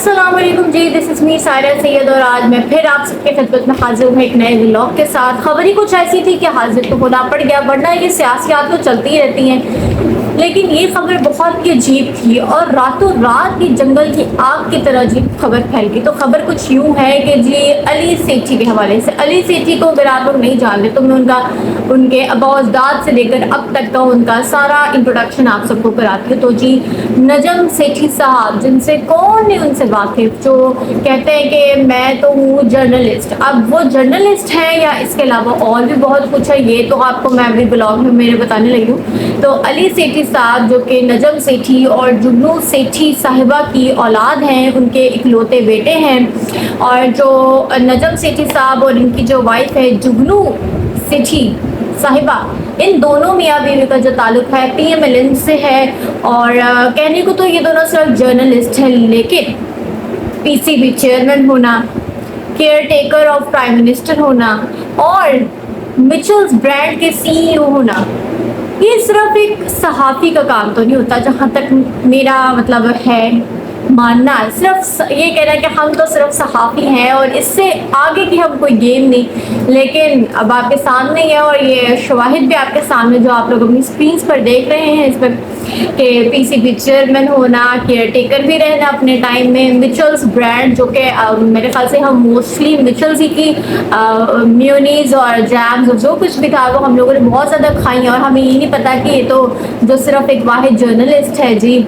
السلام علیکم جی، دس از می سائرہ سید اور آج میں پھر آپ سب کے خدمت میں حاضر ہوں ایک نئے ولاگ کے ساتھ۔ خبر ہی کچھ ایسی تھی کہ حاضر تو ہونا پڑ گیا، ورنہ یہ سیاسیات تو چلتی ہی رہتی ہیں، لیکن یہ خبر بہت ہی عجیب تھی اور راتوں رات کی جنگل کی آگ کی طرح عجیب خبر پھیل گئی۔ تو خبر کچھ یوں ہے کہ جی علی سیٹھی کے حوالے سے، علی سیٹھی کو اگر آپ لوگ نہیں جانتے تو میں ان کے آباء و اجداد سے لے کر اب تک کا ان کا سارا انٹروڈکشن آپ سب کو کراتی ہوں۔ تو جی نجم سیٹھی صاحب، جن سے کون نہیں ان سے واقف، جو کہتے ہیں کہ میں تو ہوں جرنلسٹ۔ اب وہ جرنلسٹ ہیں یا اس کے علاوہ اور بھی بہت کچھ ہے، یہ تو آپ کو میں ابھی بلاگ میں میرے بتانے لگی ہوں۔ تو علی سیٹھی صاحب جو کہ نجم سیٹھی اور جگنو سیٹھی صاحبہ کی اولاد ہیں، ان کے اکلوتے بیٹے ہیں، اور جو نجم سیٹھی صاحب اور ان کی جو وائف ہے جگنو سیٹھی صاحبہ، ان دونوں میاں بیوی کا جو تعلق ہے پی ایم ایل این سے ہے، اور کہنے کو تو یہ دونوں صرف جرنلسٹ ہیں، لیکن پی سی بی چیئرمین ہونا، care taker of prime minister ہونا اور مچلز برانڈ کے سی ای او ہونا، یہ صرف ایک صحافی کا کام تو نہیں ہوتا، جہاں تک میرا مطلب ہے ماننا ہے۔ صرف یہ کہہ رہا ہے کہ ہم تو صرف صحافی ہیں اور اس سے آگے کی ہم کوئی گیم نہیں، لیکن اب آپ کے سامنے ہے اور یہ شواہد بھی آپ کے سامنے جو آپ لوگ اپنی سکرینز پر دیکھ رہے ہیں اس پر، کہ پی سی بی چیئرمین ہونا، کیئر ٹیکر بھی رہنا اپنے ٹائم میں، مچلز برانڈ جو کہ میرے خیال سے ہم موسٹلی مچلز ہی کی میونیز اور جیمز اور جو کچھ بھی تھا وہ ہم لوگوں نے بہت زیادہ کھائی ہیں، اور ہمیں یہ نہیں پتا کہ یہ تو جو صرف ایک واحد جرنلسٹ ہے جی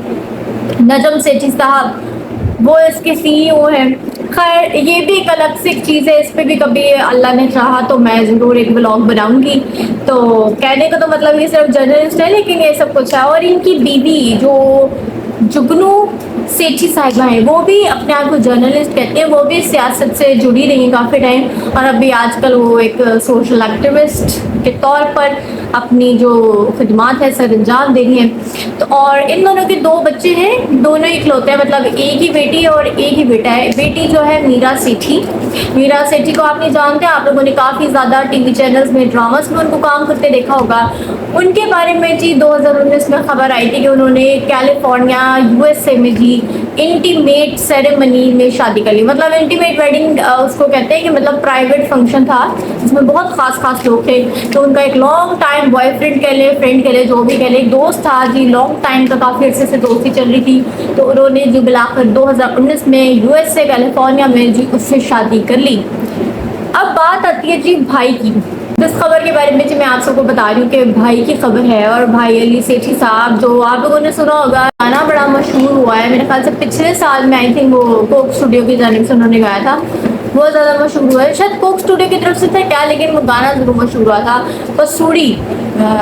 نجم سیٹھی صاحب، وہ اس کے سی ای او ہیں۔ خیر یہ بھی ایک الگ سے ایک چیز ہے، اس پہ بھی کبھی اللہ نے چاہا تو میں ضرور ایک بلاگ بناؤں گی۔ تو کہنے کا تو مطلب یہ صرف جرنلسٹ ہے، لیکن یہ سب کچھ ہے۔ اور ان کی بیوی جو جگنو سیٹھی صاحبہ ہیں، وہ بھی اپنے آپ کو جرنلسٹ کہتے ہیں، وہ بھی سیاست سے جڑی رہی ہیں کافی ٹائم، اور ابھی آج کل وہ ایک سوشل ایکٹیوسٹ کے طور پر اپنی جو خدمات ہے سر انجام دے رہی ہیں۔ تو اور ان دونوں کے دو بچے ہیں، دونوں اکلوتے ہیں، مطلب ایک ہی بیٹی اور ایک ہی بیٹا ہے۔ بیٹی جو ہے میرا سیٹھی، میرا سیٹھی کو آپ نہیں جانتے، آپ لوگوں نے کافی زیادہ ٹی وی چینلز میں ڈراماز میں ان کو کام کرتے دیکھا ہوگا۔ ان کے بارے میں جی 2019 میں خبر آئی تھی کہ انہوں نے کیلیفورنیا یو ایس اے میں جی انٹیمیٹ سیریمنی میں شادی کر لی، مطلب انٹیمیٹ ویڈنگ اس کو کہتے ہیں، کہ مطلب پرائیویٹ فنکشن تھا جس میں بہت خاص لوگ تھے۔ تو ان کا ایک لانگ ٹائم بوائے فرینڈ کہہ لے، فرینڈ کہہ لے، جو بھی کہہ لے، ایک دوست تھا جی، لانگ ٹائم کا کافی عرصے سے دوستی چل رہی تھی۔ تو انہوں نے جو بلاخر 2019 میں یو ایس اے کیلیفورنیا میں جی اس سے شادی کر لی۔ اب بات آتی ہے جی بھائی کی۔ اس خبر کے بارے میں جی میں آپ سب کو بتا رہی ہوں کہ بھائی کی خبر ہے، اور بھائی علی سیٹھی صاحب جو آپ لوگوں نے سنا ہوگا، گانا بڑا مشہور ہوا ہے، میرے خیال سے پچھلے سال میں آئی تھنک وہ کوک اسٹوڈیو کی جانب سے انہوں نے گایا تھا، بہت زیادہ مشہور ہوا ہے، شاید کوک اسٹوڈیو کی طرف سے تھا کیا، لیکن وہ گانا ضرور مشہور ہوا تھا۔ پسوڑی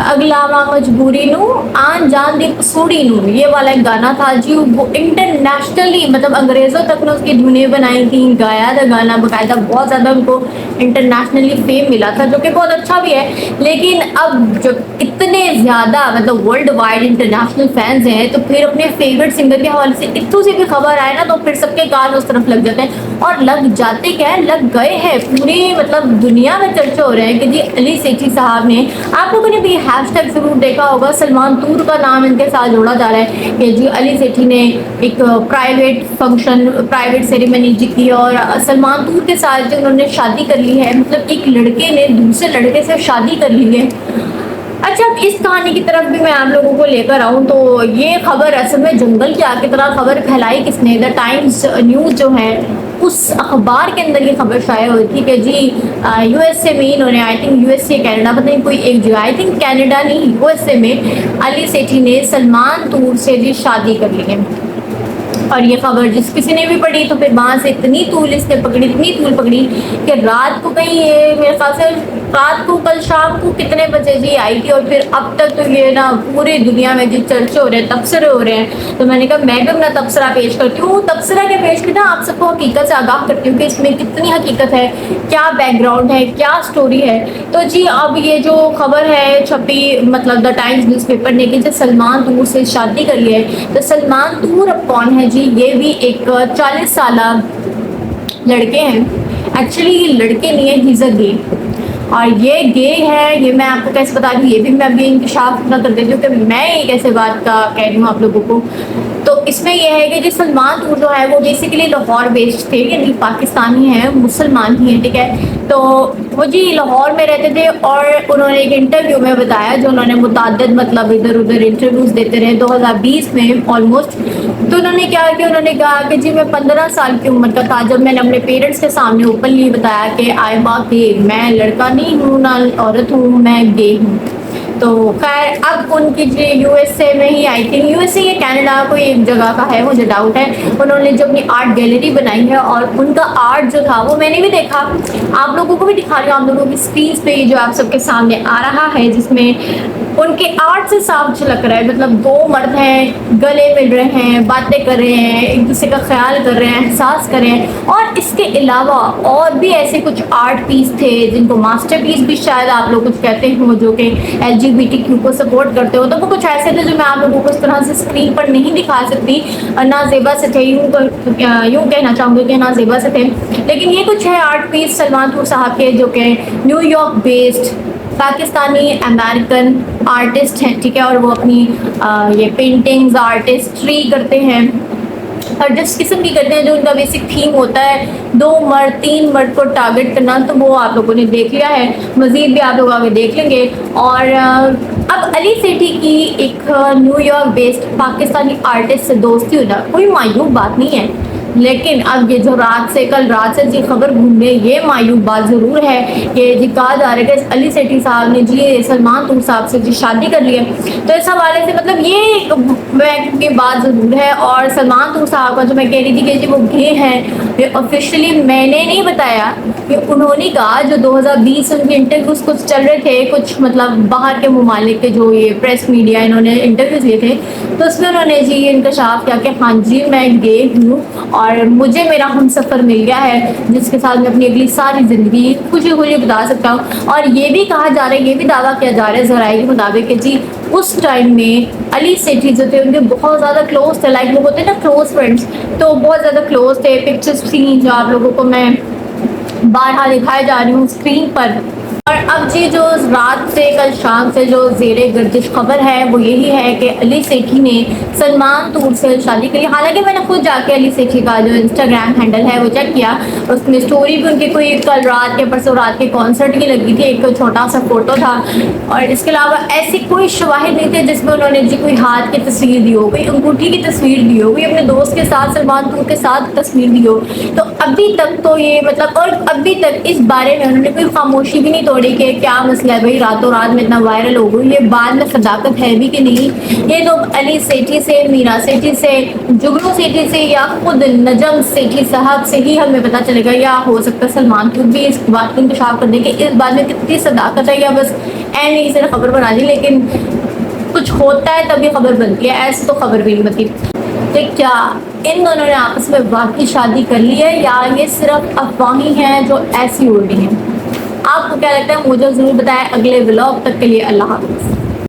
اگلا ماں مجبوری نو آن جان دی پسوڑی نو، یہ والا ایک گانا تھا جی، وہ انٹرنیشنلی مطلب انگریزوں تک نے اس کی دھنیں بنائی تھیں، گایا تھا گانا باقاعدہ، بہت زیادہ ان کو انٹرنیشنلی فیم ملا تھا، جو کہ بہت اچھا بھی ہے۔ لیکن اب جب اتنے زیادہ مطلب ورلڈ وائڈ انٹرنیشنل فینز ہیں، تو پھر اپنے فیوریٹ سنگر کے حوالے سے اتوں سے بھی خبر آئے نا، تو پھر سب کے کان اس طرف لگ جاتے ہیں، اور لگ جاتے کیا ہے، لگ گئے ہیں، پوری مطلب دنیا میں چرچے ہو رہے ہیں کہ جی علی سیٹھی صاحب نے، آپ لوگوں نے بھی ہیش ٹیگ ضرور دیکھا ہوگا، سلمان تور کا نام ان کے ساتھ جوڑا جا رہا ہے کہ جی علی سیٹھی نے ایک پرائیویٹ فنکشن، پرائیویٹ سیریمنی جی کی، اور سلمان تور کے ساتھ جو انہوں نے شادی کر لی ہے، مطلب ایک لڑکے نے دوسرے لڑکے سے شادی کر لی ہے۔ اچھا اب اس کہانی کی طرف بھی میں آپ لوگوں کو لے کر آؤں، تو یہ خبر اصل میں جنگل کی آگ کی طرح خبر پھیلائی کس نے، دا ٹائمز نیوز جو ہے اس اخبار کے اندر یہ خبر شائع ہوئی تھی کہ جی یو ایس اے میں انہوں نے، آئی think U S A Canada, پتہ نہیں کوئی ایک جگہ، آئی تھنک کینیڈا نہیں یو ایس اے میں علی سیٹھی نے سلمان تور سے جی شادی کر لی ہے۔ اور یہ خبر جس کسی نے بھی پڑھی تو پھر وہاں سے اتنی طول اس نے پکڑی، اتنی طول پکڑی کہ رات کو کہیں یہ میرے خیال سے رات کو کل شام کو کتنے بجے جی آئی تھی، اور پھر اب تک تو یہ نا پوری دنیا میں جی چرچے ہو رہے ہیں، تبصرے ہو رہے ہیں۔ تو میں نے کہا میں بھی اپنا تبصرہ پیش کرتی ہوں، تبصرہ کے پیش کرنا آپ سب کو حقیقت سے آگاہ کرتی ہوں کہ اس میں کتنی حقیقت ہے، کیا بیک گراؤنڈ ہے، کیا سٹوری ہے۔ تو جی اب یہ جو خبر ہے چھپی مطلب دا ٹائمز نیوز پیپر نے کہ جب سلمان تور سے شادی کر لی ہے، تو سلمان تور اب کون ہے جی، یہ بھی ایک 40 سالہ لڑکے ہیں، ایکچولی یہ لڑکے نہیں ہیں، ہیز اے گے، اور یہ گے ہے، یہ میں آپ کو کیسے بتا دوں، یہ بھی میں ابھی انکشاف نہ کر دیتی ہوں کہ میں ایک ایسے بات کا کہہ رہی ہوں آپ لوگوں کو تو اس میں یہ ہے کہ جو سلمان طور جو ہے وہ بیسیکلی لاہور بیسڈ تھے، یعنی پاکستانی ہیں، مسلمان ہی ہیں، ٹھیک ہے. تو وہ جی لاہور میں رہتے تھے اور انہوں نے ایک انٹرویو میں بتایا، جو انہوں نے متعدد مطلب ادھر ادھر انٹرویوز دیتے رہے 2020 میں آلموسٹ. تو انہوں نے کیا کہ انہوں نے کہا کہ جی میں 15 سال کی عمر کا تھا جب میں نے اپنے پیرنٹس کے سامنے اوپنلی بتایا کہ آئی ایم گے، میں لڑکا نہیں ہوں نہ عورت ہوں، میں گے ہوں. تو خیر اب ان کی جو یو ایس اے میں ہی، I think U S A یا کینیڈا کوئی ایک جگہ کا ہے، مجھے ڈاؤٹ ہے، انہوں نے جو اپنی آرٹ گیلری بنائی ہے اور ان کا آرٹ جو تھا وہ میں نے بھی دیکھا، آپ لوگوں کو بھی دکھا رہی ہوں، آپ لوگوں کی اسکرین پہ جو آپ سب کے سامنے آ رہا ہے، جس میں ان کے آرٹ سے صاف جھلک رہا ہے. مطلب دو مرد ہیں، گلے مل رہے ہیں، باتیں کر رہے ہیں، ایک دوسرے کا خیال کر رہے ہیں، احساس کر رہے ہیں. اور اس کے علاوہ اور بھی ایسے کچھ آرٹ پیس تھے جن کو ماسٹر پیس بھی شاید آپ لوگ کچھ کہتے ہوں، جو کہ LGBT کو سپورٹ کرتے ہو. تو وہ کچھ ایسے تھے جو میں آپ لوگوں کو اس طرح سے اسکرین پر نہیں دکھا سکتی، نہ زیبا سے تھے، یوں کہنا چاہوں گی کہ نہ زیبا سے تھے. لیکن یہ کچھ ہے آرٹ پیس سلمان طور صاحب کے، جو کہ new York based Pakistani American artist ہیں، ٹھیک ہے. اور وہ اپنی یہ پینٹنگز آرٹسٹری کرتے ہیں اور جس قسم کی کرتے ہیں جو ان کا بیسک تھیم ہوتا ہے 2 مرد 3 مرد کو ٹارگٹ کرنا، تو وہ آپ لوگوں نے دیکھ لیا ہے، مزید بھی آپ لوگ آگے دیکھ لیں گے. اور اب علی سیٹھی کی ایک new York based Pakistani artist سے دوستی ہونا کوئی معیوب بات نہیں ہے، لیکن اب یہ جو کل رات سے جی خبر گھوم رہی ہے، یہ معیوب بات ضرور ہے کہ جی کہا جا رہا ہے کہ علی سیٹھی صاحب نے جی سلمان طور صاحب سے جی شادی کر لی ہے. تو اس حوالے سے مطلب یہ بات ضرور ہے. اور سلمان طور صاحب کا جو میں کہہ رہی تھی کہ جی وہ گے ہیں، یہ آفیشلی میں نے نہیں بتایا، کہ انہوں نے کہا جو 2020 ان کے انٹرویوز کچھ چل رہے تھے، کچھ مطلب باہر کے ممالک کے جو یہ پریس میڈیا انہوں نے انٹرویوز لیے تھے، تو اس میں انہوں نے جی انکشاف کیا کہ ہاں جی میں گے ہوں اور مجھے میرا ہم سفر مل گیا ہے جس کے ساتھ میں اپنی اگلی ساری زندگی خوشی خوشی بتا سکتا ہوں. اور یہ بھی کہا جا رہا ہے، یہ بھی دعویٰ کیا جا رہا ہے ذرائع کے مطابق کہ جی اس ٹائم میں علی سیٹھی جو تھے ان کے بہت زیادہ کلوز تھے، لائک وہ ہوتے ہیں نا کلوز فرینڈس، تو بہت زیادہ کلوز تھے. پکچرز تھیں جو آپ لوگوں کو میں بارہا دکھائے جا رہی ہوں اسکرین پر. اور اب جی جو رات سے کل شام سے جو زیر گردش خبر ہے وہ یہی ہے کہ علی سیٹھی نے سلمان طور سے شادی کری. حالانکہ میں نے خود جا کے علی سیٹھی کا جو انسٹاگرام ہینڈل ہے وہ چیک کیا، اس میں اسٹوری بھی ان کی کوئی کل رات کے پرسوں رات کے کانسرٹ کی لگی تھی، ایک چھوٹا سا فوٹو تھا، اور اس کے علاوہ ایسی کوئی شواہد نہیں تھے جس میں انہوں نے جی کوئی ہاتھ کی تصویر دی ہو، کوئی انگوٹھی کی تصویر دی ہو، کوئی اپنے دوست کے ساتھ سلمان طور کے ساتھ تصویر دی ہو. تو ابھی تک تو یہ مطلب، اور ابھی تک اس بارے میں انہوں نے کوئی خاموشی بھی نہیں توڑی کہ کیا مسئلہ ہے بھائی، راتوں رات میں اتنا وائرل ہو گئی، یہ بعد میں صداقت ہے بھی کہ نہیں. یہ تو علی سیٹھی سے، میرا سیٹھی سے، جگنو سیٹھی سے یا خود نجم سیٹھی صاحب سے ہی ہمیں پتہ چلے گا، یا ہو سکتا ہے سلمان طور بھی اس بات کو انکشاف کر دیں کہ اس بات میں کتنی صداقت ہے، یا بس نہیں سے خبر بنا دی. لیکن کچھ ہوتا ہے تبھی خبر بنتی ہے، ایسے تو خبر بھی نہیں بنتی. کہ کیا ان دونوں نے آپس میں واقعی شادی کر لی ہے یا یہ صرف افواہیں ہیں جو ایسی اڑ رہی ہیں؟ آپ کو کیا لگتا ہے مجھے ضرور بتائیں. اگلے ولاگ تک کے لیے اللہ حافظ.